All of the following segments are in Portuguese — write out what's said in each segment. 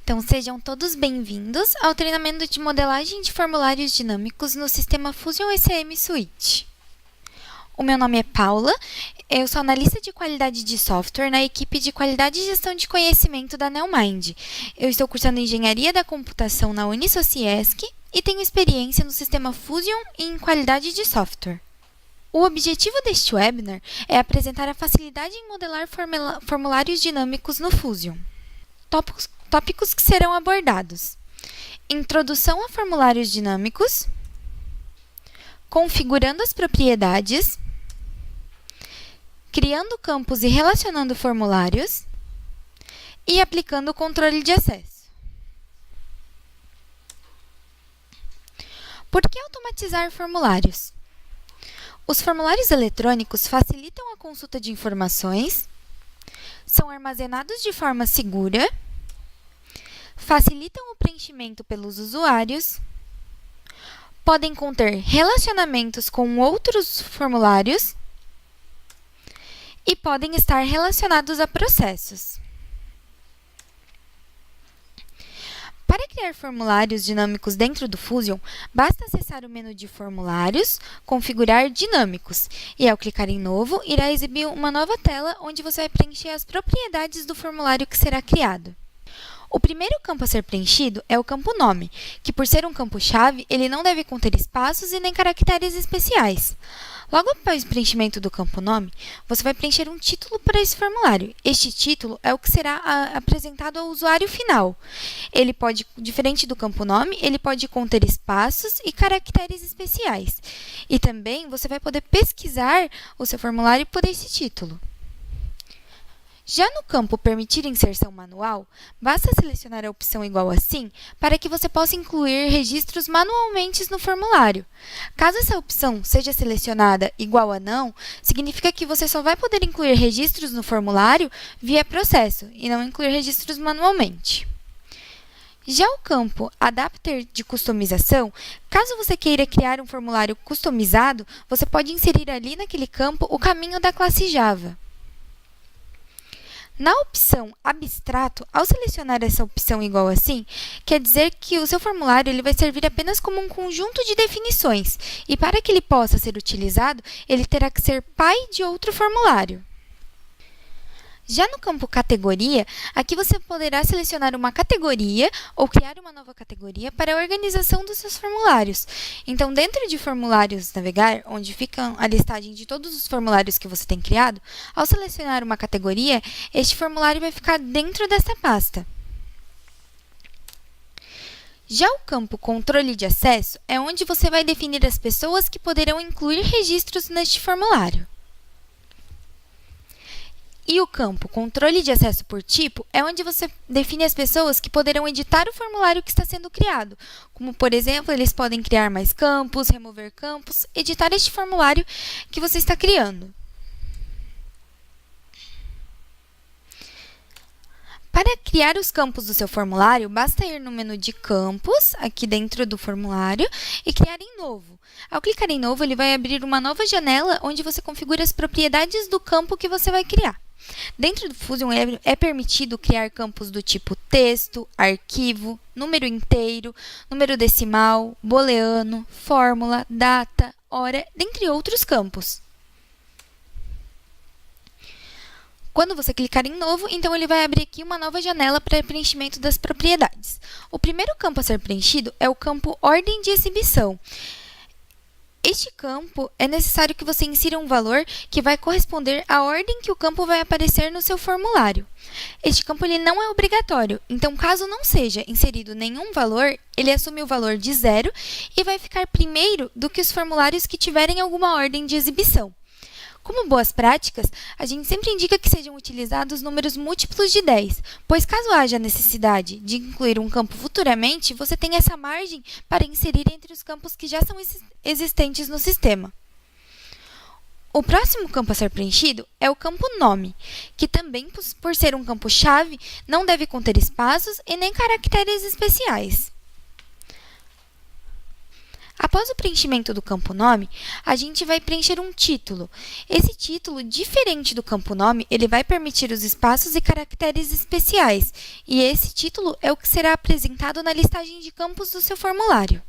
Então, sejam todos bem-vindos ao treinamento de modelagem de formulários dinâmicos no sistema Fusion SCM Suite. O meu nome é Paula, eu sou analista de qualidade de software na equipe de qualidade e gestão de conhecimento da Neomind. Eu estou cursando Engenharia da Computação na Unisociesc e tenho experiência no sistema Fusion e em qualidade de software. O objetivo deste webinar é apresentar a facilidade em modelar formulários dinâmicos no Fusion. Tópicos que serão abordados: introdução a formulários dinâmicos, configurando as propriedades, criando campos e relacionando formulários e aplicando o controle de acesso. Por que automatizar formulários? Os formulários eletrônicos facilitam a consulta de informações, são armazenados de forma segura, facilitam o preenchimento pelos usuários, podem conter relacionamentos com outros formulários e podem estar relacionados a processos. Para criar formulários dinâmicos dentro do Fusion, basta acessar o menu de formulários, configurar dinâmicos e, ao clicar em novo, irá exibir uma nova tela onde você vai preencher as propriedades do formulário que será criado. O primeiro campo a ser preenchido é o campo nome, que por ser um campo-chave, ele não deve conter espaços e nem caracteres especiais. Logo após o preenchimento do campo nome, você vai preencher um título para esse formulário. Este título é o que será apresentado ao usuário final. Ele pode, diferente do campo nome, ele pode conter espaços e caracteres especiais. E também você vai poder pesquisar o seu formulário por esse título. Já no campo Permitir inserção manual, basta selecionar a opção igual a sim para que você possa incluir registros manualmente no formulário. Caso essa opção seja selecionada igual a não, significa que você só vai poder incluir registros no formulário via processo e não incluir registros manualmente. Já o campo Adapter de customização, caso você queira criar um formulário customizado, você pode inserir ali naquele campo o caminho da classe Java. Na opção Abstrato, ao selecionar essa opção igual a sim, quer dizer que o seu formulário ele vai servir apenas como um conjunto de definições, e para que ele possa ser utilizado, ele terá que ser pai de outro formulário. Já no campo Categoria, aqui você poderá selecionar uma categoria ou criar uma nova categoria para a organização dos seus formulários. Então, dentro de Formulários Navegar, onde fica a listagem de todos os formulários que você tem criado, ao selecionar uma categoria, este formulário vai ficar dentro dessa pasta. Já o campo Controle de Acesso é onde você vai definir as pessoas que poderão incluir registros neste formulário. E o campo Controle de Acesso por Tipo é onde você define as pessoas que poderão editar o formulário que está sendo criado. Como, por exemplo, eles podem criar mais campos, remover campos, editar este formulário que você está criando. Para criar os campos do seu formulário, basta ir no menu de Campos, aqui dentro do formulário, e criar em Novo. Ao clicar em Novo, ele vai abrir uma nova janela onde você configura as propriedades do campo que você vai criar. Dentro do Fusion é permitido criar campos do tipo texto, arquivo, número inteiro, número decimal, booleano, fórmula, data, hora, dentre outros campos. Quando você clicar em Novo, então ele vai abrir aqui uma nova janela para preenchimento das propriedades. O primeiro campo a ser preenchido é o campo Ordem de Exibição. Este campo é necessário que você insira um valor que vai corresponder à ordem que o campo vai aparecer no seu formulário. Este campo ele não é obrigatório, então caso não seja inserido nenhum valor, ele assume o valor de 0 e vai ficar primeiro do que os formulários que tiverem alguma ordem de exibição. Como boas práticas, a gente sempre indica que sejam utilizados números múltiplos de 10, pois caso haja necessidade de incluir um campo futuramente, você tem essa margem para inserir entre os campos que já são existentes no sistema. O próximo campo a ser preenchido é o campo Nome, que também, por ser um campo-chave, não deve conter espaços e nem caracteres especiais. Após o preenchimento do campo nome, a gente vai preencher um título. Esse título, diferente do campo nome, ele vai permitir os espaços e caracteres especiais, e esse título é o que será apresentado na listagem de campos do seu formulário.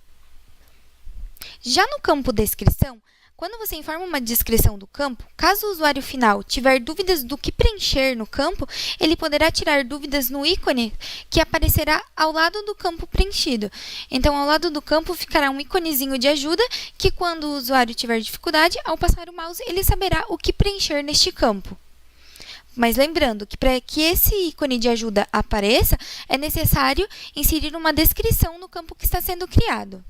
Já no campo descrição, quando você informa uma descrição do campo, caso o usuário final tiver dúvidas do que preencher no campo, ele poderá tirar dúvidas no ícone que aparecerá ao lado do campo preenchido. Então, ao lado do campo ficará um íconezinho de ajuda que, quando o usuário tiver dificuldade, ao passar o mouse, ele saberá o que preencher neste campo. Mas lembrando que para que esse ícone de ajuda apareça, é necessário inserir uma descrição no campo que está sendo criado.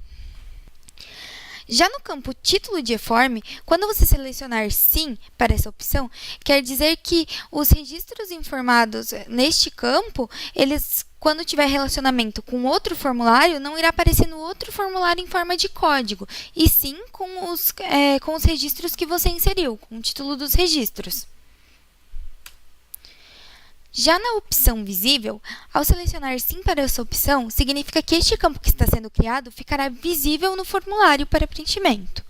Já no campo título de e-form, quando você selecionar sim para essa opção, quer dizer que os registros informados neste campo, quando tiver relacionamento com outro formulário, não irá aparecer no outro formulário em forma de código, e sim com os registros que você inseriu, com o título dos registros. Já na opção visível, ao selecionar sim para essa opção, significa que este campo que está sendo criado ficará visível no formulário para preenchimento.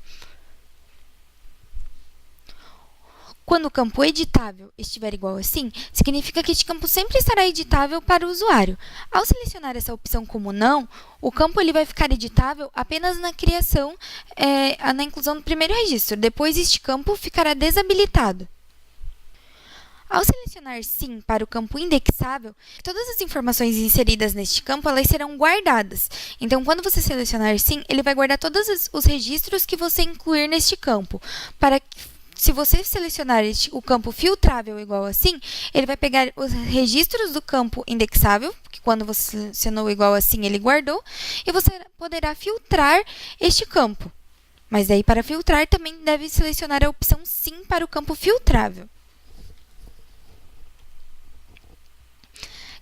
Quando o campo editável estiver igual a sim, significa que este campo sempre estará editável para o usuário. Ao selecionar essa opção como não, o campo vai ficar editável apenas na criação, na inclusão do primeiro registro. Depois, este campo ficará desabilitado. Ao selecionar sim para o campo indexável, todas as informações inseridas neste campo elas serão guardadas. Então, quando você selecionar sim, ele vai guardar todos os registros que você incluir neste campo. Se você selecionar o campo filtrável igual a sim, ele vai pegar os registros do campo indexável, que quando você selecionou igual a sim, ele guardou, e você poderá filtrar este campo. Mas aí, para filtrar, também deve selecionar a opção sim para o campo filtrável.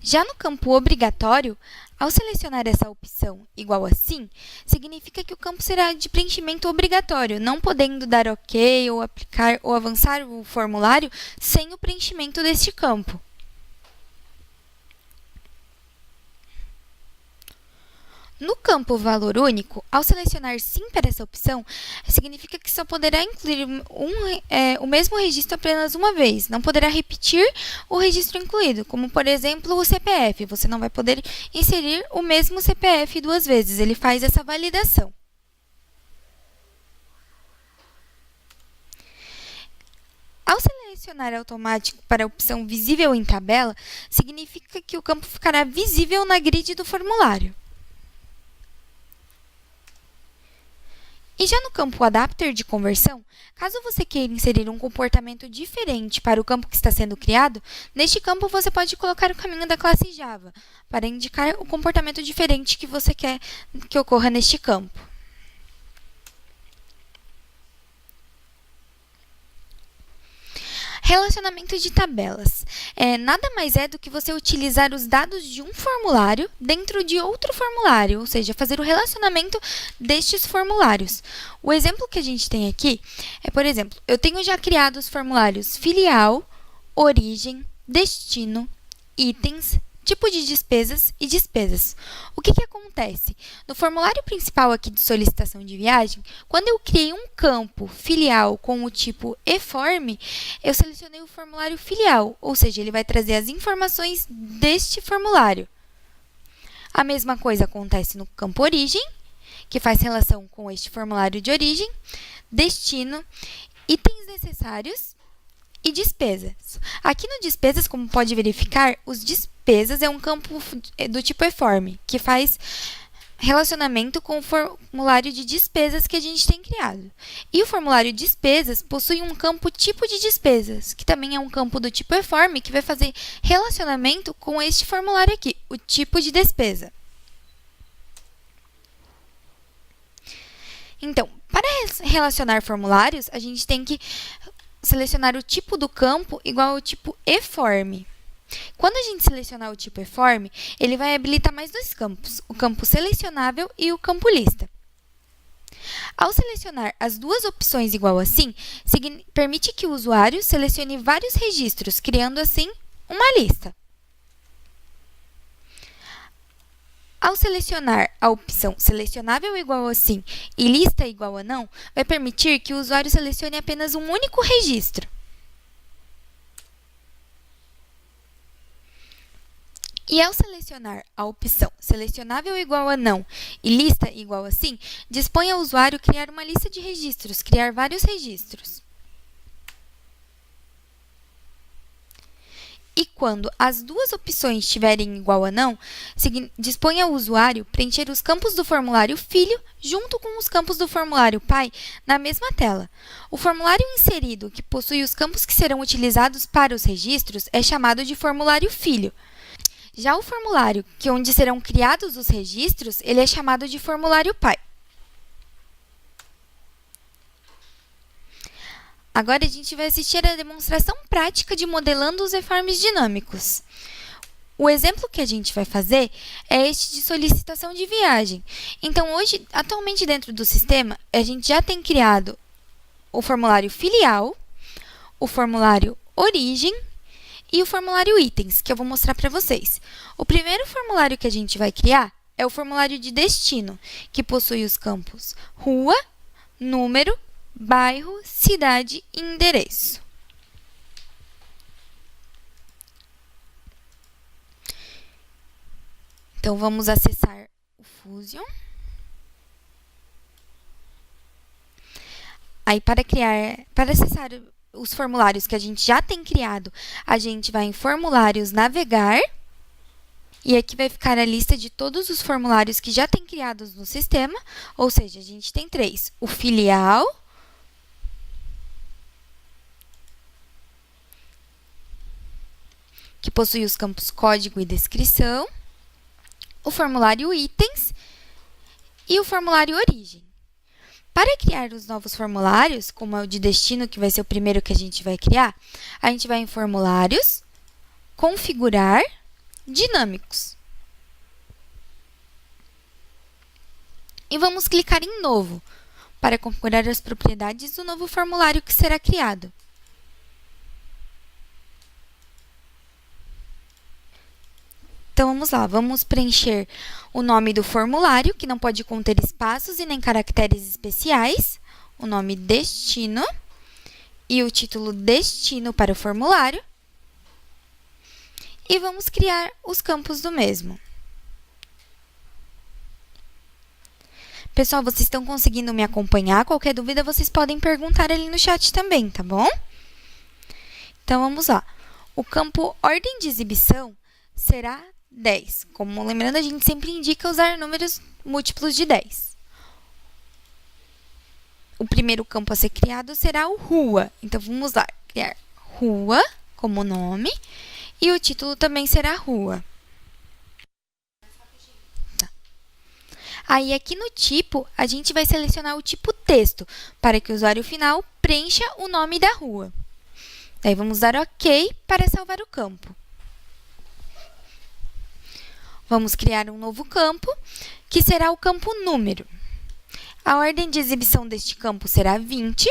Já no campo obrigatório, ao selecionar essa opção igual a sim, significa que o campo será de preenchimento obrigatório, não podendo dar OK ou aplicar ou avançar o formulário sem o preenchimento deste campo. No campo valor único, ao selecionar sim para essa opção, significa que só poderá incluir o mesmo registro apenas uma vez, não poderá repetir o registro incluído, como, por exemplo, o CPF. Você não vai poder inserir o mesmo CPF duas vezes, ele faz essa validação. Ao selecionar automático para a opção visível em tabela, significa que o campo ficará visível na grid do formulário. E já no campo adapter de conversão, caso você queira inserir um comportamento diferente para o campo que está sendo criado, neste campo você pode colocar o caminho da classe Java, para indicar o comportamento diferente que você quer que ocorra neste campo. Relacionamento de tabelas. Nada mais é do que você utilizar os dados de um formulário dentro de outro formulário, ou seja, fazer o relacionamento destes formulários. O exemplo que a gente tem aqui é, por exemplo, eu tenho já criado os formulários filial, origem, destino, itens, tipo de despesas e despesas. O que acontece? No formulário principal aqui de solicitação de viagem, quando eu criei um campo filial com o tipo eForm, eu selecionei o formulário filial, ou seja, ele vai trazer as informações deste formulário. A mesma coisa acontece no campo origem, que faz relação com este formulário de origem, destino, itens necessários e despesas. Aqui no despesas, como pode verificar, os despesas é um campo do tipo eForm, que faz relacionamento com o formulário de despesas que a gente tem criado. E o formulário despesas possui um campo tipo de despesas, que também é um campo do tipo eForm, que vai fazer relacionamento com este formulário aqui, o tipo de despesa. Então, para relacionar formulários, a gente tem que selecionar o tipo do campo igual ao tipo eForm. Quando a gente selecionar o tipo eForm, ele vai habilitar mais dois campos, o campo selecionável e o campo lista. Ao selecionar as duas opções igual a sim, permite que o usuário selecione vários registros, criando assim uma lista. Ao selecionar a opção selecionável igual a sim e lista igual a não, vai permitir que o usuário selecione apenas um único registro. E ao selecionar a opção selecionável igual a não e lista igual a sim, dispõe ao usuário criar uma lista de registros, criar vários registros. E quando as duas opções estiverem igual a não, dispõe ao usuário preencher os campos do formulário filho junto com os campos do formulário pai na mesma tela. O formulário inserido que possui os campos que serão utilizados para os registros é chamado de formulário filho. Já o formulário onde serão criados os registros, ele é chamado de formulário pai. Agora a gente vai assistir a demonstração prática de modelando os e-forms dinâmicos. O exemplo que a gente vai fazer é este de solicitação de viagem. Então, atualmente dentro do sistema, a gente já tem criado o formulário filial, o formulário origem e o formulário itens, que eu vou mostrar para vocês. O primeiro formulário que a gente vai criar é o formulário de destino, que possui os campos rua, número, bairro, cidade e endereço. Então, vamos acessar o Fusion. Aí, para acessar os formulários que a gente já tem criado, a gente vai em formulários navegar. E aqui vai ficar a lista de todos os formulários que já tem criados no sistema. Ou seja, a gente tem 3. O filial, que possui os campos código e descrição, o formulário itens e o formulário origem. Para criar os novos formulários, como é o de destino, que vai ser o primeiro que a gente vai criar, a gente vai em formulários, configurar, dinâmicos. E vamos clicar em novo, para configurar as propriedades do novo formulário que será criado. Então, vamos lá, vamos preencher o nome do formulário, que não pode conter espaços e nem caracteres especiais, o nome destino e o título destino para o formulário. E vamos criar os campos do mesmo. Pessoal, vocês estão conseguindo me acompanhar? Qualquer dúvida, vocês podem perguntar ali no chat também, tá bom? Então, vamos lá. O campo ordem de exibição será 10. Como lembrando, a gente sempre indica usar números múltiplos de 10. O primeiro campo a ser criado será o rua. Então, vamos lá, criar rua como nome e o título também será rua. Tá. Aí, aqui no tipo, a gente vai selecionar o tipo texto para que o usuário final preencha o nome da rua. Daí, vamos dar OK para salvar o campo. Vamos criar um novo campo, que será o campo número. A ordem de exibição deste campo será 20.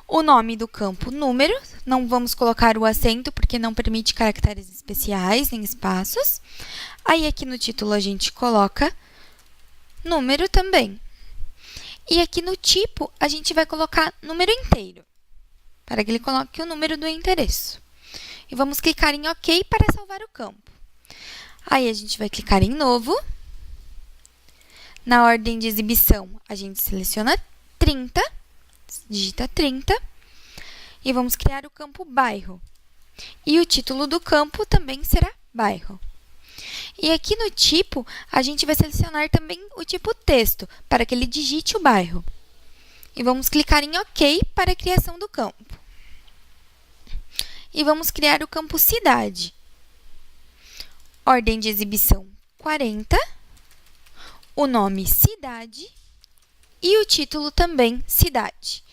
O nome do campo número, não vamos colocar o acento, porque não permite caracteres especiais nem espaços. Aí, aqui no título, a gente coloca número também. E aqui no tipo, a gente vai colocar número inteiro, para que ele coloque o número do endereço. E vamos clicar em OK para salvar o campo. Aí, a gente vai clicar em novo. Na ordem de exibição, a gente seleciona 30, digita 30, e vamos criar o campo bairro. E o título do campo também será bairro. E aqui no tipo, a gente vai selecionar também o tipo texto, para que ele digite o bairro. E vamos clicar em OK para a criação do campo. E vamos criar o campo cidade. Ordem de exibição 40, o nome cidade e o título também cidade.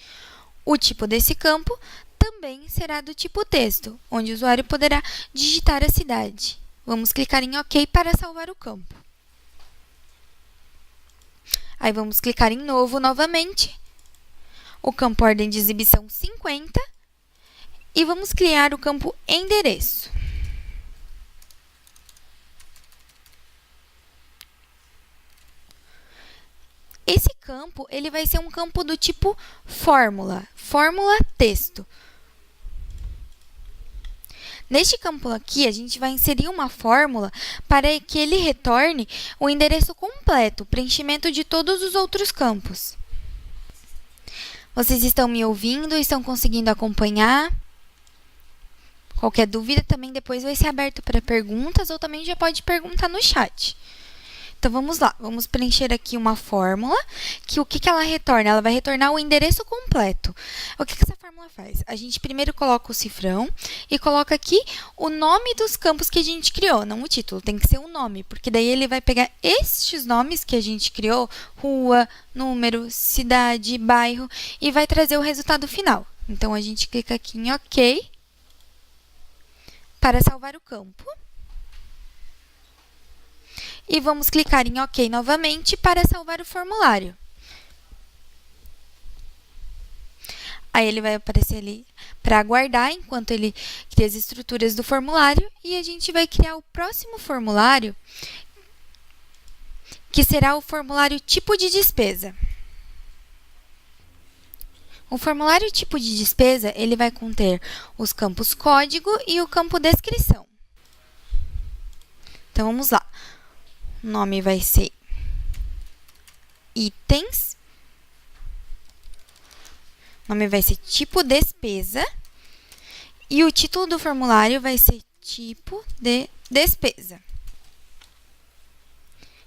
O tipo desse campo também será do tipo texto, onde o usuário poderá digitar a cidade. Vamos clicar em OK para salvar o campo. Aí, vamos clicar em novo novamente. O campo ordem de exibição 50 e vamos criar o campo endereço. campo, ele vai ser um campo do tipo fórmula, fórmula texto. Neste campo aqui, a gente vai inserir uma fórmula para que ele retorne o endereço completo, preenchimento de todos os outros campos. Vocês estão me ouvindo? Estão conseguindo acompanhar? Qualquer dúvida também depois vai ser aberto para perguntas ou também já pode perguntar no chat. Então, vamos lá. Vamos preencher aqui uma fórmula, que o que ela retorna? Ela vai retornar o endereço completo. O que essa fórmula faz? A gente primeiro coloca o cifrão e coloca aqui o nome dos campos que a gente criou, não o título, tem que ser o nome, porque daí ele vai pegar estes nomes que a gente criou, rua, número, cidade, bairro, e vai trazer o resultado final. Então, a gente clica aqui em OK para salvar o campo. E vamos clicar em OK novamente para salvar o formulário. Aí ele vai aparecer ali para aguardar enquanto ele cria as estruturas do formulário e a gente vai criar o próximo formulário, que será o formulário tipo de despesa. O formulário tipo de despesa, ele vai conter os campos código e o campo descrição. Então, vamos lá. O nome vai ser itens. O nome vai ser tipo despesa. E o título do formulário vai ser tipo de despesa.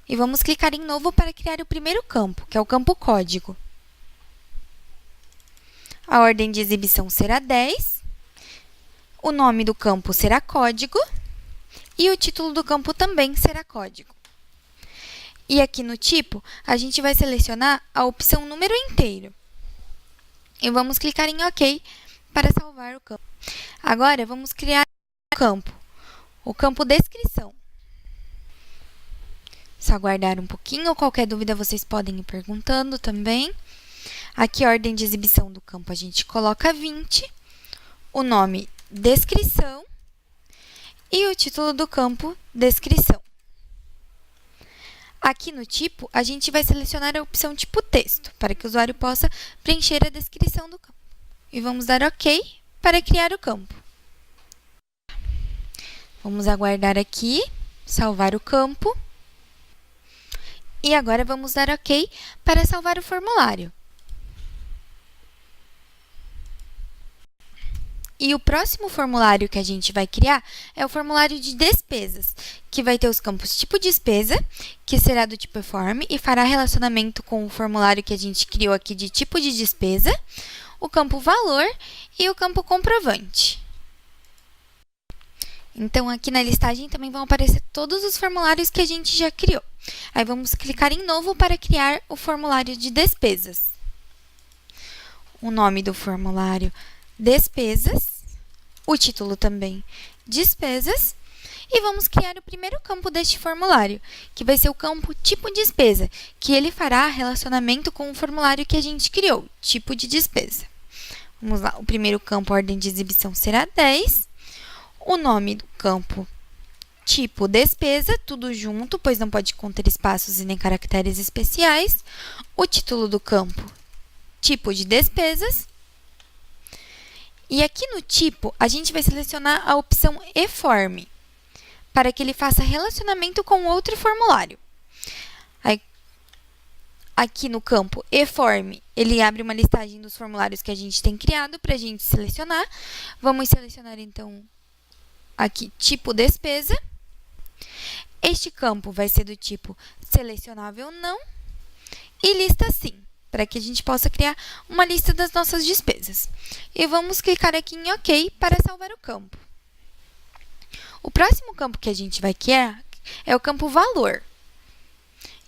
E vamos clicar em novo para criar o primeiro campo, que é o campo código. A ordem de exibição será 10. O nome do campo será código. E o título do campo também será código. E aqui no tipo, a gente vai selecionar a opção número inteiro. E vamos clicar em OK para salvar o campo. Agora, vamos criar o campo descrição. Só aguardar um pouquinho, qualquer dúvida vocês podem ir perguntando também. Aqui, a ordem de exibição do campo, a gente coloca 20, o nome descrição e o título do campo descrição. Aqui no tipo, a gente vai selecionar a opção tipo texto, para que o usuário possa preencher a descrição do campo. E vamos dar OK para criar o campo. Vamos aguardar aqui, salvar o campo. E agora vamos dar OK para salvar o formulário. E o próximo formulário que a gente vai criar é o formulário de despesas, que vai ter os campos tipo despesa, que será do tipo form e fará relacionamento com o formulário que a gente criou aqui de tipo de despesa, o campo valor e o campo comprovante. Então, aqui na listagem também vão aparecer todos os formulários que a gente já criou. Aí, vamos clicar em novo para criar o formulário de despesas. O nome do formulário despesas, o título também despesas, e vamos criar o primeiro campo deste formulário, que vai ser o campo tipo despesa, que ele fará relacionamento com o formulário que a gente criou, tipo de despesa. Vamos lá, o primeiro campo, a ordem de exibição será 10, o nome do campo tipo despesa, tudo junto, pois não pode conter espaços e nem caracteres especiais, o título do campo tipo de despesas. E aqui no tipo, a gente vai selecionar a opção eForm, para que ele faça relacionamento com outro formulário. Aí, aqui no campo eForm, ele abre uma listagem dos formulários que a gente tem criado para a gente selecionar. Vamos selecionar, então, aqui, tipo despesa. Este campo vai ser do tipo selecionável não e lista sim, para que a gente possa criar uma lista das nossas despesas. E vamos clicar aqui em OK para salvar o campo. O próximo campo que a gente vai criar é o campo valor.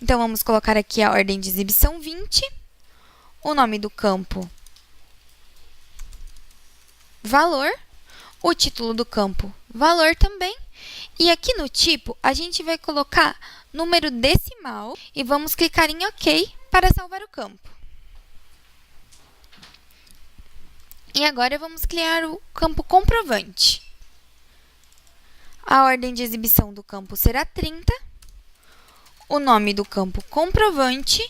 Então, vamos colocar aqui a ordem de exibição 20, o nome do campo valor, o título do campo valor também. E aqui no tipo, a gente vai colocar número decimal e vamos clicar em OK para salvar o campo. E agora vamos criar o campo comprovante. A ordem de exibição do campo será 30, o nome do campo comprovante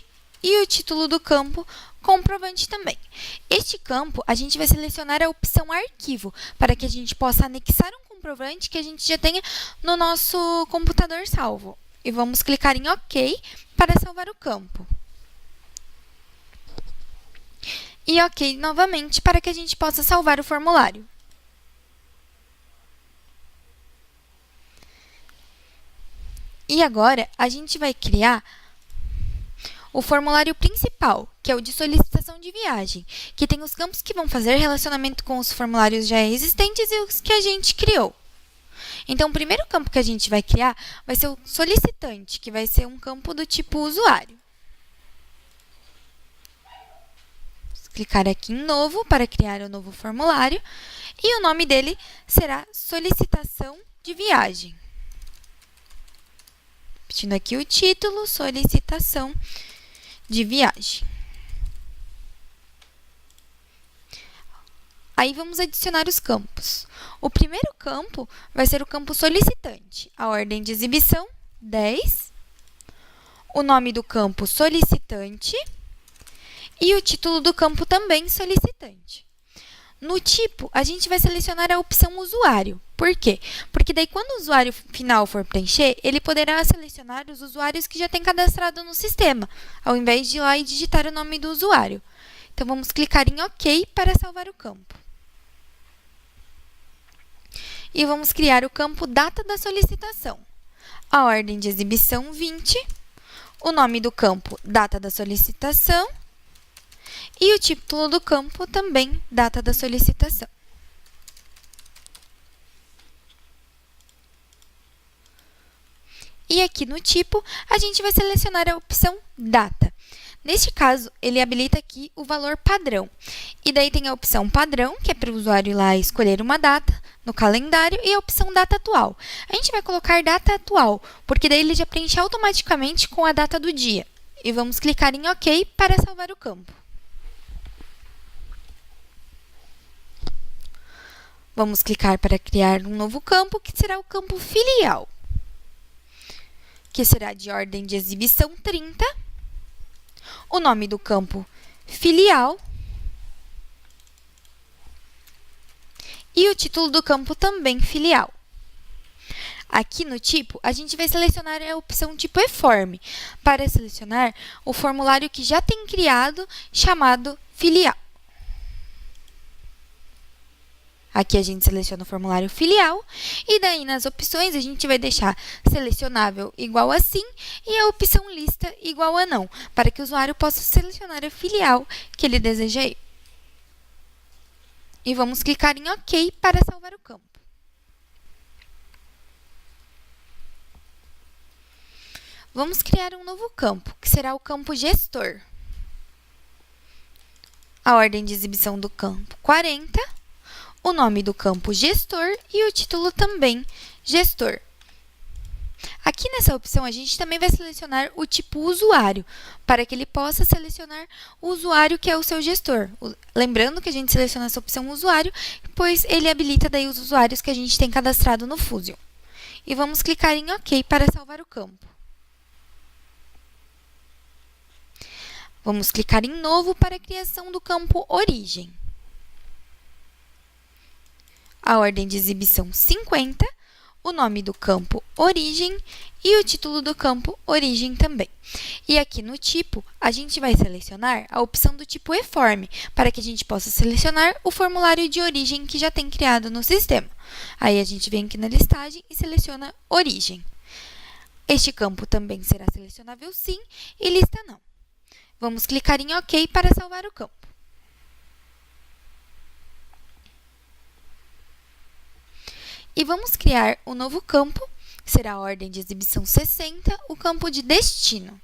e o título do campo comprovante também. Este campo, a gente vai selecionar a opção arquivo, para que a gente possa anexar um comprovante que a gente já tenha no nosso computador salvo. E vamos clicar em OK para salvar o campo. E OK novamente para que a gente possa salvar o formulário. E agora, a gente vai criar o formulário principal, que é o de solicitação de viagem, que tem os campos que vão fazer relacionamento com os formulários já existentes e os que a gente criou. Então, o primeiro campo que a gente vai criar vai ser o solicitante, que vai ser um campo do tipo usuário. Vamos clicar aqui em novo para criar o novo formulário e o nome dele será solicitação de viagem. Repetindo aqui o título, solicitação de viagem. Aí vamos adicionar os campos. O primeiro campo vai ser o campo solicitante. A ordem de exibição, 10. O nome do campo, solicitante. E o título do campo também, solicitante. No tipo, a gente vai selecionar a opção usuário. Por quê? Porque daí, quando o usuário final for preencher, ele poderá selecionar os usuários que já tem cadastrado no sistema, ao invés de ir lá e digitar o nome do usuário. Então, vamos clicar em OK para salvar o campo. E vamos criar o campo data da solicitação. A ordem de exibição, 20. O nome do campo, data da solicitação. E o título do campo também, data da solicitação. E aqui no tipo, a gente vai selecionar a opção data. Neste caso, ele habilita aqui o valor padrão. E daí tem a opção padrão, que é para o usuário ir lá escolher uma data no calendário, e a opção data atual. A gente vai colocar data atual, porque daí ele já preenche automaticamente com a data do dia. E vamos clicar em OK para salvar o campo. Vamos clicar para criar um novo campo, que será o campo filial, que será de ordem de exibição 30. O nome do campo, filial. E o título do campo também, filial. Aqui no tipo, a gente vai selecionar a opção tipo eForm, para selecionar o formulário que já tem criado, chamado filial. Aqui a gente seleciona o formulário filial e daí nas opções a gente vai deixar selecionável igual a sim e a opção lista igual a não, para que o usuário possa selecionar a filial que ele deseja ir. E vamos clicar em OK para salvar o campo. Vamos criar um novo campo, que será o campo gestor. A ordem de exibição do campo, 40. O nome do campo, gestor, e o título também, gestor. Aqui nessa opção, a gente também vai selecionar o tipo usuário, para que ele possa selecionar o usuário que é o seu gestor. Lembrando que a gente seleciona essa opção usuário, pois ele habilita daí os usuários que a gente tem cadastrado no Fusion. E vamos clicar em OK para salvar o campo. Vamos clicar em novo para a criação do campo origem. A ordem de exibição 50, o nome do campo origem e o título do campo origem também. E aqui no tipo, a gente vai selecionar a opção do tipo eForm, para que a gente possa selecionar o formulário de origem que já tem criado no sistema. Aí a gente vem aqui na listagem e seleciona origem. Este campo também será selecionável sim e lista não. Vamos clicar em OK para salvar o campo. E vamos criar um novo campo, que será a ordem de exibição 60, o campo de destino,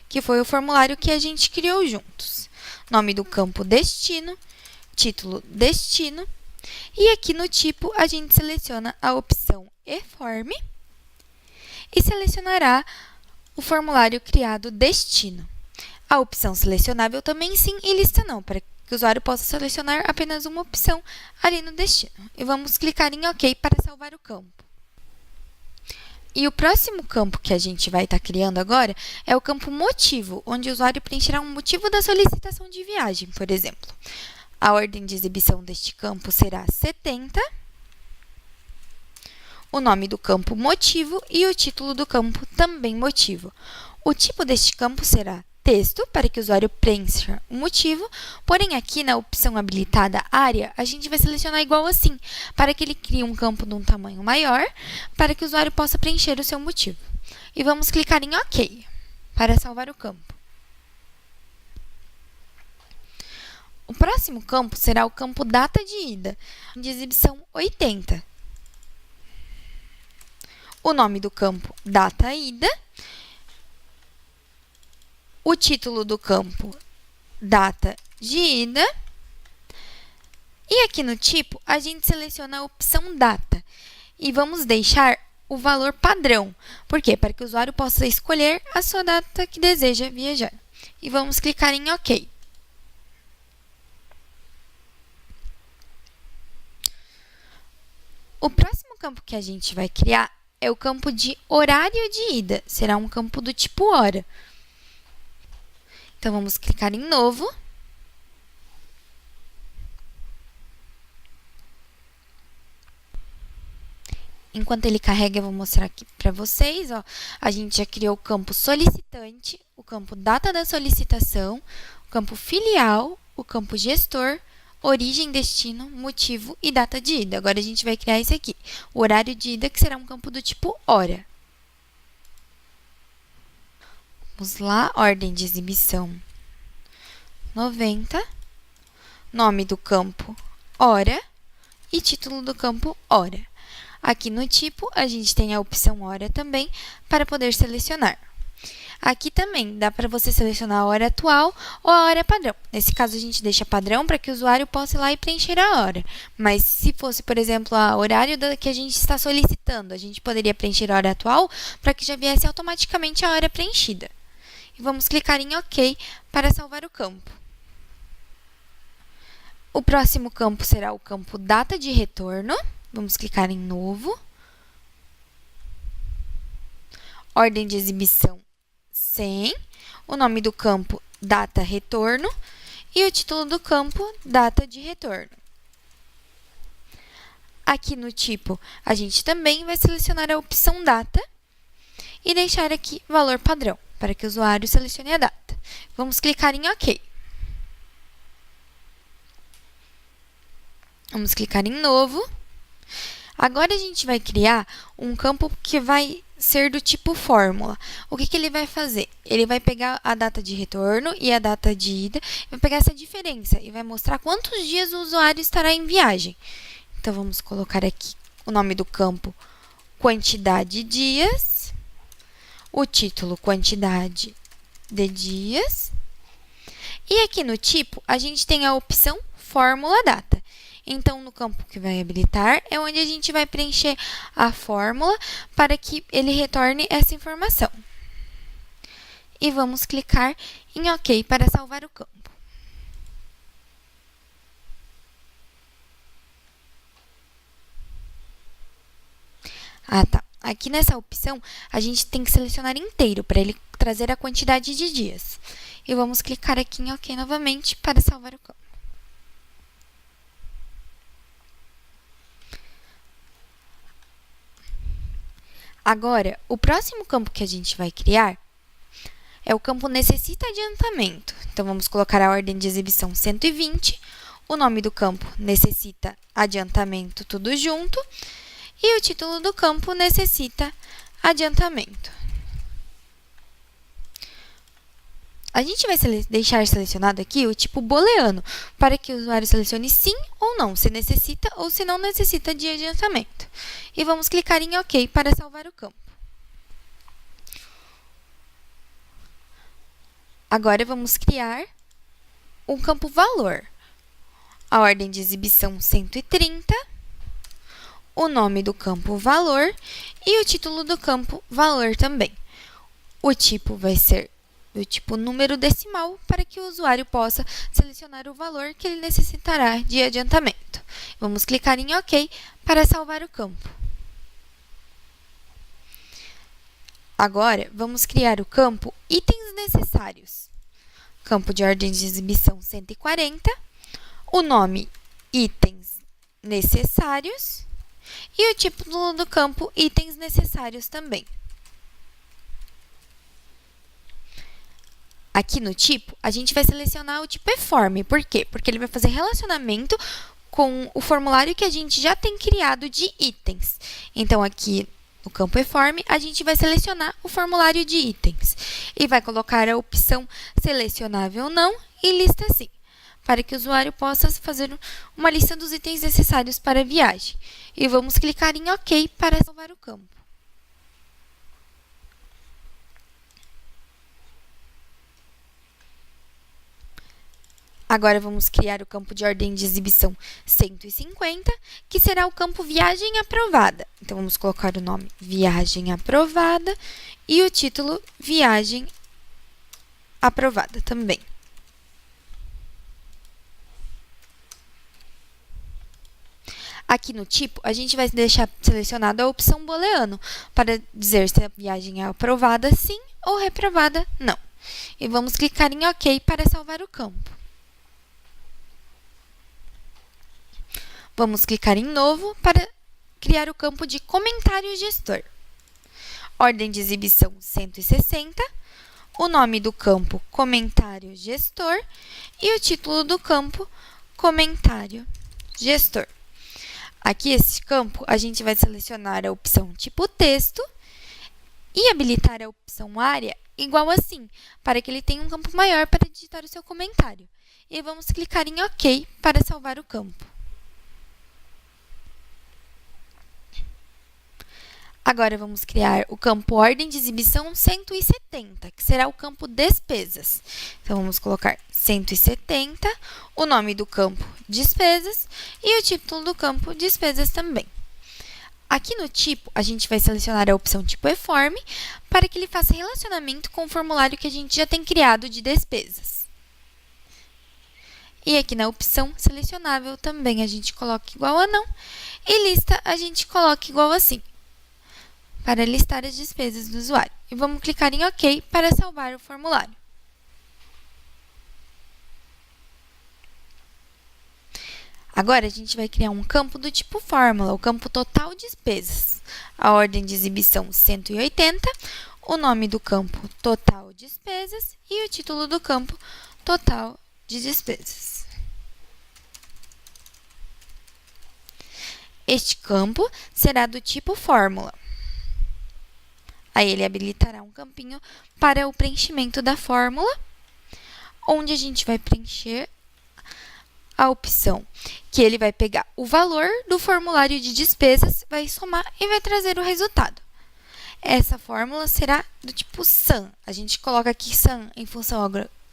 que foi o formulário que a gente criou juntos. Nome do campo destino, título destino, e aqui no tipo a gente seleciona a opção eForm e selecionará o formulário criado destino. A opção selecionável também sim e lista não, para que o usuário possa selecionar apenas uma opção ali no destino. E vamos clicar em OK para salvar o campo. E o próximo campo que a gente vai estar criando agora é o campo motivo, onde o usuário preencherá um motivo da solicitação de viagem, por exemplo. A ordem de exibição deste campo será 70, o nome do campo motivo e o título do campo também motivo. O tipo deste campo será texto, para que o usuário preencha o motivo, porém aqui na opção habilitada área, a gente vai selecionar igual assim, para que ele crie um campo de um tamanho maior, para que o usuário possa preencher o seu motivo. E vamos clicar em OK, para salvar o campo. O próximo campo será o campo data de ida, de exibição 80. O nome do campo data ida, o título do campo data de ida, e aqui no tipo a gente seleciona a opção data e vamos deixar o valor padrão. Por quê? Para que o usuário possa escolher a sua data que deseja viajar. E vamos clicar em OK. O próximo campo que a gente vai criar é o campo de horário de ida. Será um campo do tipo hora. Então, vamos clicar em novo. Enquanto ele carrega, eu vou mostrar aqui para vocês. Ó, a gente já criou o campo solicitante, o campo data da solicitação, o campo filial, o campo gestor, origem, destino, motivo e data de ida. Agora, a gente vai criar esse aqui, o horário de ida, que será um campo do tipo hora. Vamos lá, ordem de exibição 90, nome do campo hora e título do campo hora. Aqui no tipo, a gente tem a opção hora também para poder selecionar. Aqui também dá para você selecionar a hora atual ou a hora padrão. Nesse caso, a gente deixa padrão para que o usuário possa ir lá e preencher a hora. Mas se fosse, por exemplo, o horário que a gente está solicitando, a gente poderia preencher a hora atual para que já viesse automaticamente a hora preenchida. E vamos clicar em OK para salvar o campo. O próximo campo será o campo data de retorno. Vamos clicar em novo. Ordem de exibição 100. O nome do campo data retorno e o título do campo data de retorno. Aqui no tipo, a gente também vai selecionar a opção data e deixar aqui valor padrão, para que o usuário selecione a data. Vamos clicar em OK. Vamos clicar em novo. Agora, a gente vai criar um campo que vai ser do tipo fórmula. O que ele vai fazer? Ele vai pegar a data de retorno e a data de ida, vai pegar essa diferença e vai mostrar quantos dias o usuário estará em viagem. Então, vamos colocar aqui o nome do campo quantidade de dias, o título quantidade de dias, e aqui no tipo, a gente tem a opção fórmula data. Então, no campo que vai habilitar, é onde a gente vai preencher a fórmula para que ele retorne essa informação. E vamos clicar em OK para salvar o campo. Tá. Aqui nessa opção, a gente tem que selecionar inteiro para ele trazer a quantidade de dias. E vamos clicar aqui em OK novamente para salvar o campo. Agora, o próximo campo que a gente vai criar é o campo necessita adiantamento. Então, vamos colocar a ordem de exibição 120, o nome do campo necessita adiantamento tudo junto, e o título do campo necessita adiantamento. A gente vai deixar selecionado aqui o tipo booleano, para que o usuário selecione sim ou não, se necessita ou se não necessita de adiantamento. E vamos clicar em OK para salvar o campo. Agora, vamos criar um campo valor. A ordem de exibição 130, o nome do campo valor e o título do campo valor também. O tipo vai ser do tipo número decimal, para que o usuário possa selecionar o valor que ele necessitará de adiantamento. Vamos clicar em OK para salvar o campo. Agora, vamos criar o campo itens necessários. Campo de ordem de exibição 140, o nome itens necessários e o título do campo itens necessários também. Aqui no tipo, a gente vai selecionar o tipo eForm. Por quê? Porque ele vai fazer relacionamento com o formulário que a gente já tem criado de itens. Então, aqui no campo eForm, a gente vai selecionar o formulário de itens e vai colocar a opção selecionável não e lista sim, para que o usuário possa fazer uma lista dos itens necessários para a viagem. E vamos clicar em OK para salvar o campo. Agora, vamos criar o campo de ordem de exibição 150, que será o campo viagem aprovada. Então, vamos colocar o nome viagem aprovada e o título viagem aprovada também. Aqui no tipo, a gente vai deixar selecionada a opção booleano para dizer se a viagem é aprovada sim ou reprovada não. E vamos clicar em OK para salvar o campo. Vamos clicar em Novo para criar o campo de comentário gestor. Ordem de exibição 160, o nome do campo comentário gestor e o título do campo comentário gestor. Aqui, esse campo, a gente vai selecionar a opção tipo texto e habilitar a opção área igual assim, para que ele tenha um campo maior para digitar o seu comentário. E vamos clicar em OK para salvar o campo. Agora, vamos criar o campo ordem de exibição 170, que será o campo despesas. Então, vamos colocar 170, o nome do campo despesas e o título do campo despesas também. Aqui no tipo, a gente vai selecionar a opção tipo eForm para que ele faça relacionamento com o formulário que a gente já tem criado de despesas. E aqui na opção selecionável também a gente coloca igual a não e lista a gente coloca igual assim, para listar as despesas do usuário. E vamos clicar em OK para salvar o formulário. Agora, a gente vai criar um campo do tipo fórmula, o campo total despesas. A ordem de exibição 180, o nome do campo total despesas e o título do campo total de despesas. Este campo será do tipo fórmula. Aí, ele habilitará um campinho para o preenchimento da fórmula, onde a gente vai preencher a opção que ele vai pegar o valor do formulário de despesas, vai somar e vai trazer o resultado. Essa fórmula será do tipo SUM. A gente coloca aqui SUM em função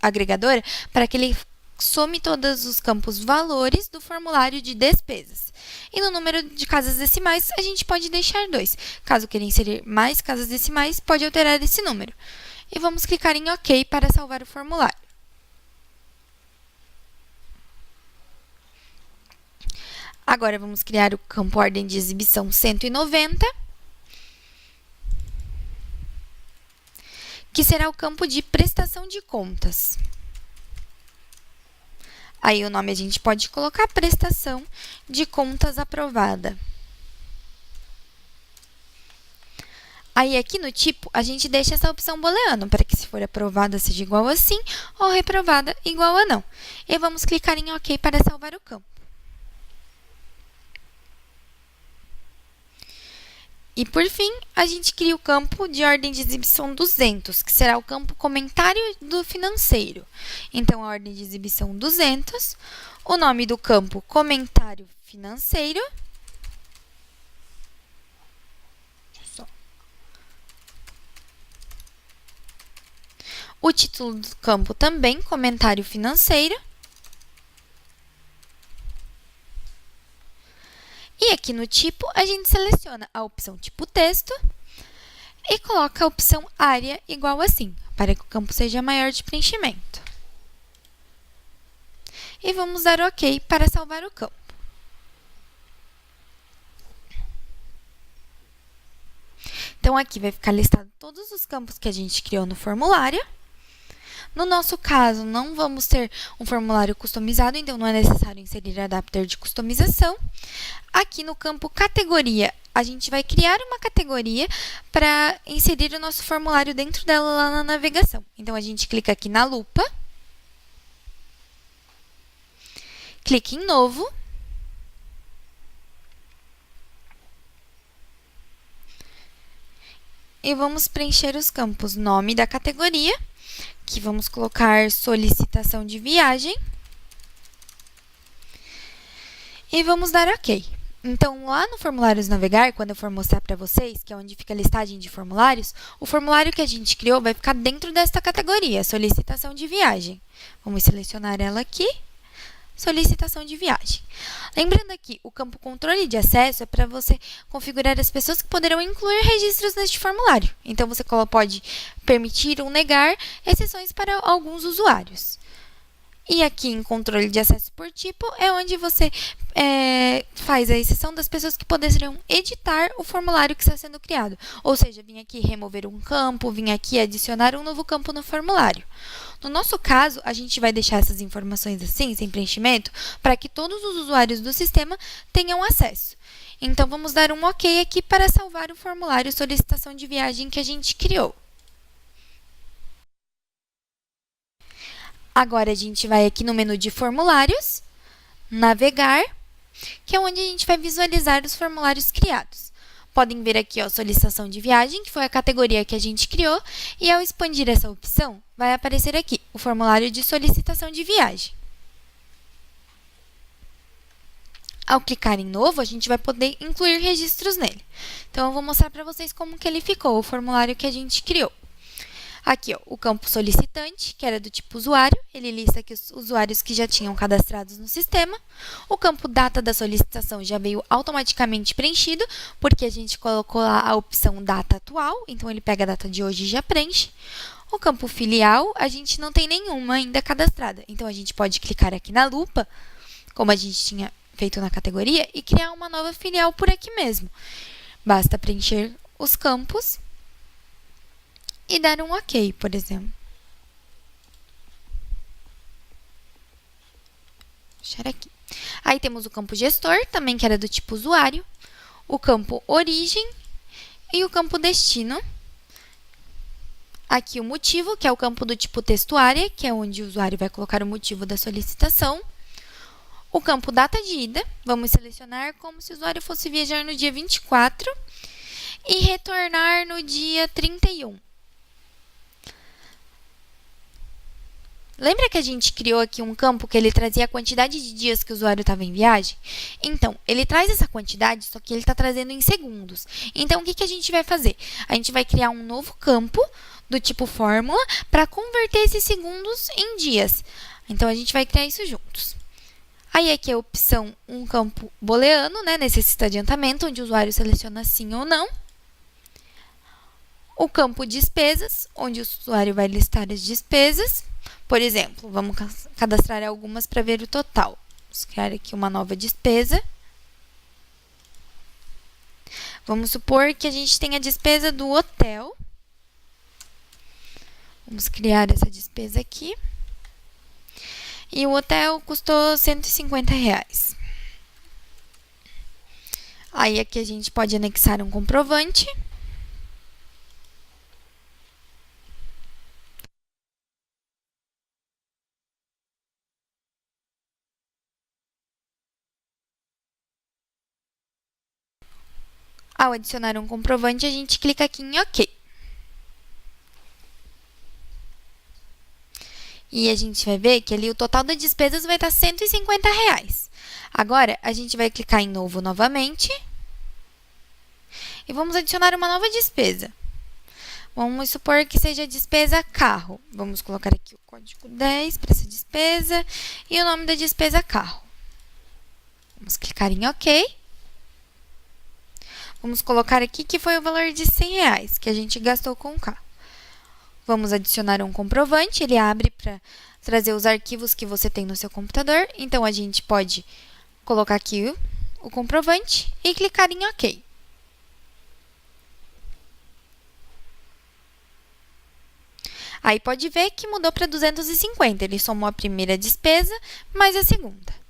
agregadora para que ele some todos os campos valores do formulário de despesas. E no número de casas decimais, a gente pode deixar 2. Caso queira inserir mais casas decimais, pode alterar esse número. E vamos clicar em OK para salvar o formulário. Agora, vamos criar o campo ordem de exibição 190, que será o campo de prestação de contas. Aí, o nome a gente pode colocar prestação de contas aprovada. Aí, aqui no tipo, a gente deixa essa opção booleano, para que se for aprovada seja igual a sim, ou reprovada igual a não. E vamos clicar em OK para salvar o campo. E, por fim, a gente cria o campo de ordem de exibição 200, que será o campo comentário do financeiro. Então, a ordem de exibição 200, o nome do campo comentário financeiro, o título do campo também comentário financeiro, e aqui no tipo, a gente seleciona a opção tipo texto e coloca a opção área igual assim, para que o campo seja maior de preenchimento. E vamos dar OK para salvar o campo. Então, aqui vai ficar listado todos os campos que a gente criou no formulário. No nosso caso, não vamos ter um formulário customizado, então não é necessário inserir adapter de customização. Aqui no campo categoria, a gente vai criar uma categoria para inserir o nosso formulário dentro dela lá na navegação. Então, a gente clica aqui na lupa, clique em novo, e vamos preencher os campos nome da categoria, que vamos colocar solicitação de viagem, e vamos dar OK. Então, lá no Formulários Navegar, quando eu for mostrar para vocês, que é onde fica a listagem de formulários, o formulário que a gente criou vai ficar dentro desta categoria, solicitação de viagem. Vamos selecionar ela aqui, solicitação de viagem. Lembrando aqui, o campo controle de acesso é para você configurar as pessoas que poderão incluir registros neste formulário. Então, você pode permitir ou negar exceções para alguns usuários. E aqui em controle de acesso por tipo é onde você faz a exceção das pessoas que poderão editar o formulário que está sendo criado. Ou seja, vim aqui remover um campo, vim aqui adicionar um novo campo no formulário. No nosso caso, a gente vai deixar essas informações assim, sem preenchimento, para que todos os usuários do sistema tenham acesso. Então, vamos dar um OK aqui para salvar o formulário solicitação de viagem que a gente criou. Agora, a gente vai aqui no menu de formulários, navegar, que é onde a gente vai visualizar os formulários criados. Podem ver aqui, ó, solicitação de viagem, que foi a categoria que a gente criou, e ao expandir essa opção, vai aparecer aqui o formulário de solicitação de viagem. Ao clicar em novo, a gente vai poder incluir registros nele. Então, eu vou mostrar para vocês como que ele ficou, o formulário que a gente criou. Aqui, ó, o campo solicitante, que era do tipo usuário, ele lista aqui os usuários que já tinham cadastrados no sistema. O campo data da solicitação já veio automaticamente preenchido, porque a gente colocou lá a opção data atual, então ele pega a data de hoje e já preenche. O campo filial, a gente não tem nenhuma ainda cadastrada, então a gente pode clicar aqui na lupa, como a gente tinha feito na categoria, e criar uma nova filial por aqui mesmo. Basta preencher os campos e dar um OK, por exemplo. Vou deixar aqui. Aí temos o campo gestor, também que era do tipo usuário, o campo origem e o campo destino. Aqui o motivo, que é o campo do tipo texto área, que é onde o usuário vai colocar o motivo da solicitação. O campo data de ida, vamos selecionar como se o usuário fosse viajar no dia 24 e retornar no dia 31. Lembra que a gente criou aqui um campo que ele trazia a quantidade de dias que o usuário estava em viagem? Então, ele traz essa quantidade, só que ele está trazendo em segundos. Então, o que a gente vai fazer? A gente vai criar um novo campo do tipo fórmula para converter esses segundos em dias. Então, a gente vai criar isso juntos. Aí, aqui é a opção, um campo booleano, né? Necessita adiantamento, onde o usuário seleciona sim ou não. O campo despesas, onde o usuário vai listar as despesas. Por exemplo, vamos cadastrar algumas para ver o total. Vamos criar aqui uma nova despesa. Vamos supor que a gente tem a despesa do hotel. Vamos criar essa despesa aqui. E o hotel custou R$150. Aí, aqui a gente pode anexar um comprovante. Ao adicionar um comprovante, a gente clica aqui em OK. E a gente vai ver que ali o total das despesas vai estar R$150. Agora, a gente vai clicar em novo novamente. E vamos adicionar uma nova despesa. Vamos supor que seja a despesa carro. Vamos colocar aqui o código 10 para essa despesa e o nome da despesa carro. Vamos clicar em OK. Vamos colocar aqui que foi o valor de R$100 que a gente gastou com o carro. Vamos adicionar um comprovante, ele abre para trazer os arquivos que você tem no seu computador. Então, a gente pode colocar aqui o comprovante e clicar em OK. Aí pode ver que mudou para 250. Ele somou a primeira despesa mais a segunda.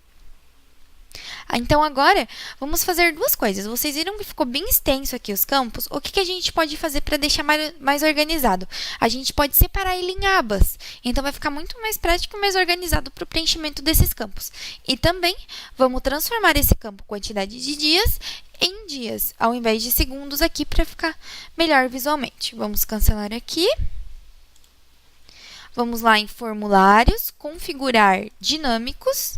Então, agora, vamos fazer duas coisas. Vocês viram que ficou bem extenso aqui os campos? O que a gente pode fazer para deixar mais organizado? A gente pode separar ele em abas. Então, vai ficar muito mais prático e mais organizado para o preenchimento desses campos. E também, vamos transformar esse campo quantidade de dias em dias, ao invés de segundos aqui, para ficar melhor visualmente. Vamos cancelar aqui. Vamos lá em formulários, configurar dinâmicos.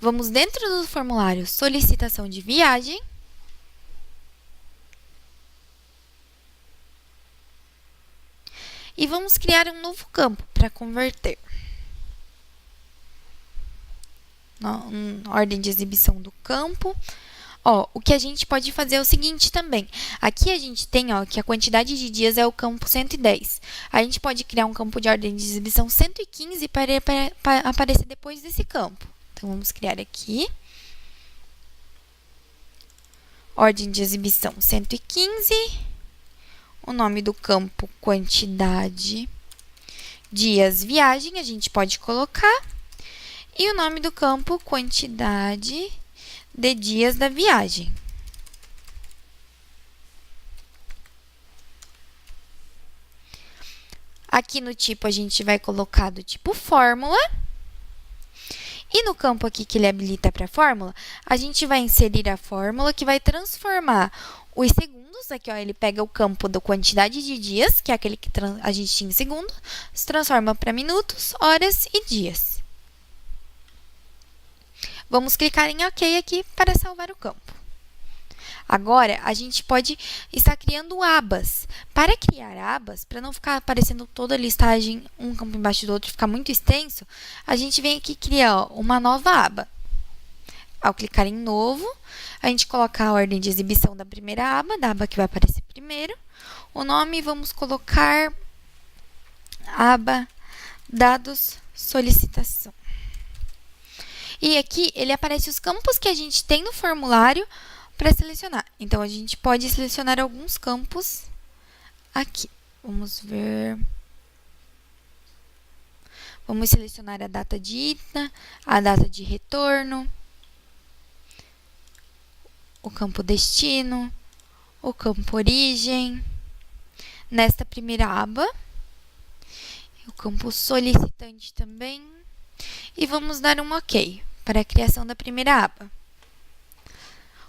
Vamos dentro do formulário solicitação de viagem. E vamos criar um novo campo para converter. Na ordem de exibição do campo. O que a gente pode fazer é o seguinte também. Aqui a gente tem que a quantidade de dias é o campo 110. A gente pode criar um campo de ordem de exibição 115 para aparecer depois desse campo. Então, vamos criar aqui. Ordem de exibição 115. O nome do campo, quantidade, dias, viagem, a gente pode colocar. E o nome do campo, quantidade de dias da viagem. Aqui no tipo, a gente vai colocar do tipo fórmula. E no campo aqui que ele habilita para fórmula, a gente vai inserir a fórmula que vai transformar os segundos. Aqui, ele pega o campo da quantidade de dias, que é aquele que a gente tinha em segundo, se transforma para minutos, horas e dias. Vamos clicar em OK aqui para salvar o campo. Agora, a gente pode estar criando abas. Para criar abas, para não ficar aparecendo toda a listagem, um campo embaixo do outro, ficar muito extenso, a gente vem aqui e cria uma nova aba. Ao clicar em novo, a gente coloca a ordem de exibição da primeira aba, da aba que vai aparecer primeiro. O nome, vamos colocar aba dados solicitação. E aqui, ele aparece os campos que a gente tem no formulário para selecionar. Então, a gente pode selecionar alguns campos aqui. Vamos ver. Vamos selecionar a data de ida, a data de retorno, o campo destino, o campo origem. Nesta primeira aba, o campo solicitante também. E vamos dar um OK para a criação da primeira aba.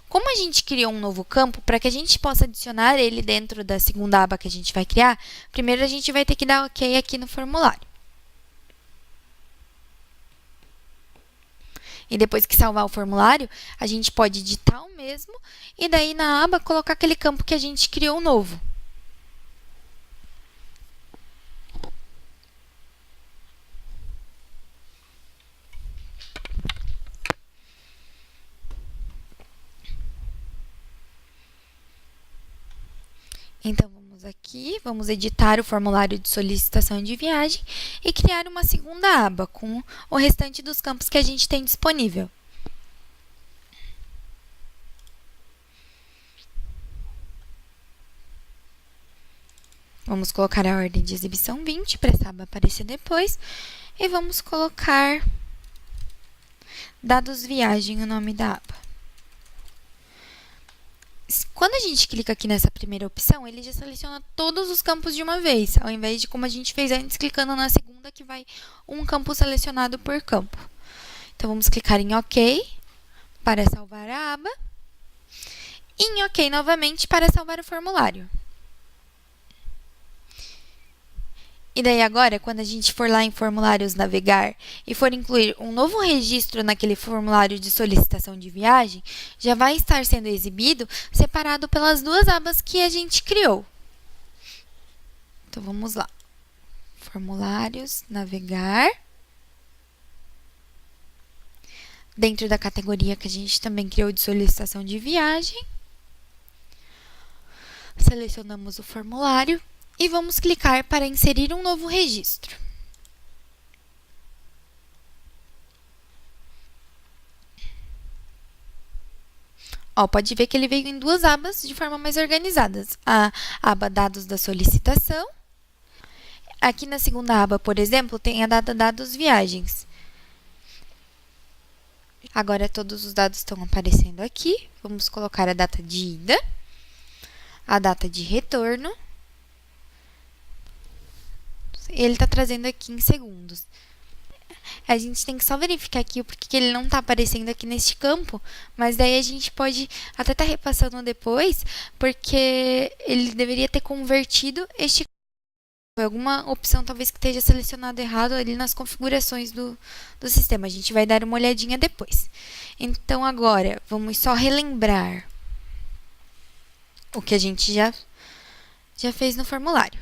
Como a gente criou um novo campo, para que a gente possa adicionar ele dentro da segunda aba que a gente vai criar, primeiro a gente vai ter que dar OK aqui no formulário. E depois que salvar o formulário, a gente pode editar o mesmo e daí na aba colocar aquele campo que a gente criou novo. Então, vamos aqui, vamos editar o formulário de solicitação de viagem e criar uma segunda aba com o restante dos campos que a gente tem disponível. Vamos colocar a ordem de exibição 20 para essa aba aparecer depois. E vamos colocar dados viagem, o nome da aba. Quando a gente clica aqui nessa primeira opção, ele já seleciona todos os campos de uma vez, ao invés de como a gente fez antes, clicando na segunda, que vai um campo selecionado por campo. Então, vamos clicar em OK para salvar a aba e em OK novamente para salvar o formulário. E daí agora, quando a gente for lá em formulários navegar e for incluir um novo registro naquele formulário de solicitação de viagem, já vai estar sendo exibido separado pelas duas abas que a gente criou. Então, vamos lá. Formulários, navegar. Dentro da categoria que a gente também criou de solicitação de viagem. Selecionamos o formulário. E vamos clicar para inserir um novo registro. Ó, pode ver que ele veio em duas abas de forma mais organizadas. A aba Dados da solicitação. Aqui na segunda aba, por exemplo, tem a data Dados Viagens. Agora, todos os dados estão aparecendo aqui. Vamos colocar a data de ida, a data de retorno. Ele está trazendo aqui em segundos. A gente tem que só verificar aqui porque ele não está aparecendo aqui neste campo, mas daí a gente pode até estar repassando depois, porque ele deveria ter convertido este campo. Foi alguma opção talvez que esteja selecionado errado ali nas configurações do sistema. A gente vai dar uma olhadinha depois. Então, agora, vamos só relembrar o que a gente já fez no formulário.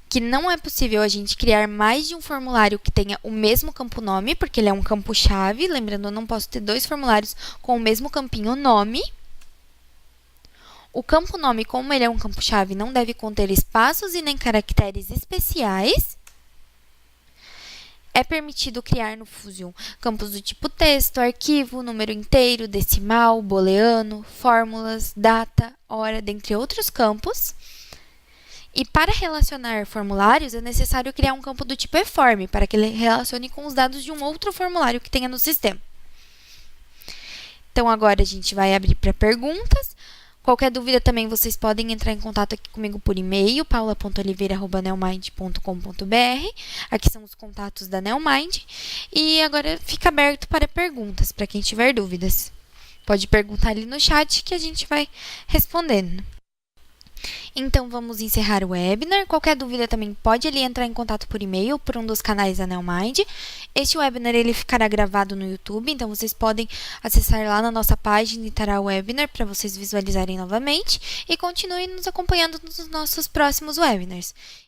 Que não é possível a gente criar mais de um formulário que tenha o mesmo campo nome, porque ele é um campo-chave. Lembrando, eu não posso ter dois formulários com o mesmo campinho nome. O campo nome, como ele é um campo-chave, não deve conter espaços e nem caracteres especiais. É permitido criar no Fusion campos do tipo texto, arquivo, número inteiro, decimal, booleano, fórmulas, data, hora, dentre outros campos. E para relacionar formulários, é necessário criar um campo do tipo eForm, para que ele relacione com os dados de um outro formulário que tenha no sistema. Então, agora a gente vai abrir para perguntas. Qualquer dúvida também vocês podem entrar em contato aqui comigo por e-mail, paula.oliveira@neomind.com.br. Aqui são os contatos da Neomind. E agora fica aberto para perguntas, para quem tiver dúvidas. Pode perguntar ali no chat que a gente vai respondendo. Então, vamos encerrar o webinar. Qualquer dúvida também pode ali entrar em contato por e-mail, por um dos canais da Neomind. Este webinar ele ficará gravado no YouTube, então vocês podem acessar lá na nossa página e estará o webinar para vocês visualizarem novamente. E continuem nos acompanhando nos nossos próximos webinars.